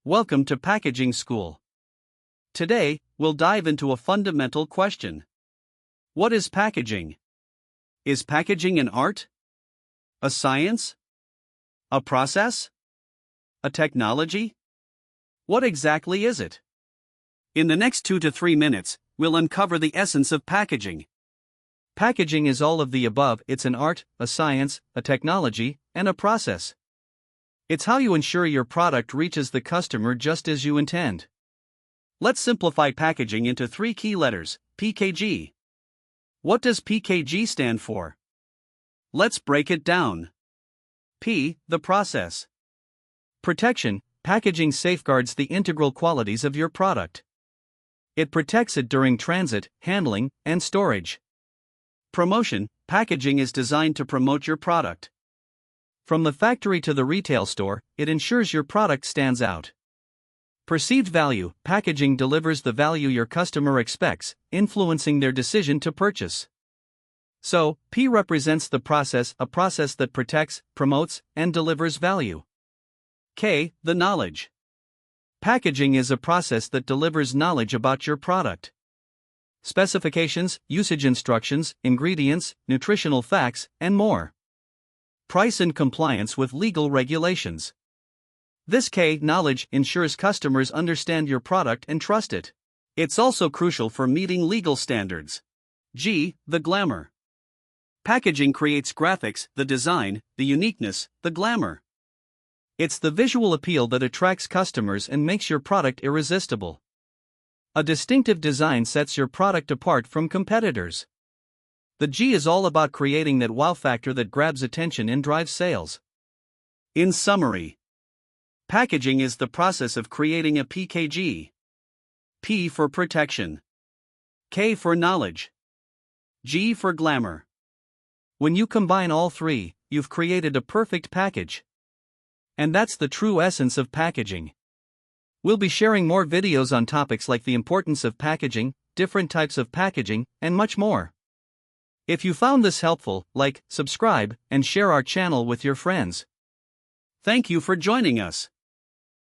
Welcome to Packaging School. Today, we'll dive into a fundamental question. What is packaging? Is packaging an art? A science? A process? A technology? What exactly is it? In the next 2 to 3 minutes, we'll uncover the essence of packaging. Packaging is all of the above. It's an art, a science, a technology, and a process. It's how you ensure your product reaches the customer just as you intend. Let's simplify packaging into 3 key letters: PKG. What does PKG stand for? Let's break it down. P, the process. Protection: packaging safeguards the integral qualities of your product. It protects it during transit, handling, and storage. Promotion: packaging is designed to promote your product. From the factory to the retail store, it ensures your product stands out. Perceived value: packaging delivers the value your customer expects, influencing their decision to purchase. So, P represents the process, a process that protects, promotes, and delivers value. K, the knowledge. Packaging is a process that delivers knowledge about your product. Specifications, usage instructions, ingredients, nutritional facts, and more. Price and compliance with legal regulations. This K, knowledge, ensures customers understand your product and trust it. It's also crucial for meeting legal standards. G, the glamour. Packaging creates graphics, the design, the uniqueness, the glamour. It's the visual appeal that attracts customers and makes your product irresistible. A distinctive design sets your product apart from competitors. The G is all about creating that wow factor that grabs attention and drives sales. In summary, packaging is the process of creating a PKG. P for protection. K for knowledge. G for glamour. When you combine all 3, you've created a perfect package. And that's the true essence of packaging. We'll be sharing more videos on topics like the importance of packaging, different types of packaging, and much more. If you found this helpful, like, subscribe, and share our channel with your friends. Thank you for joining us.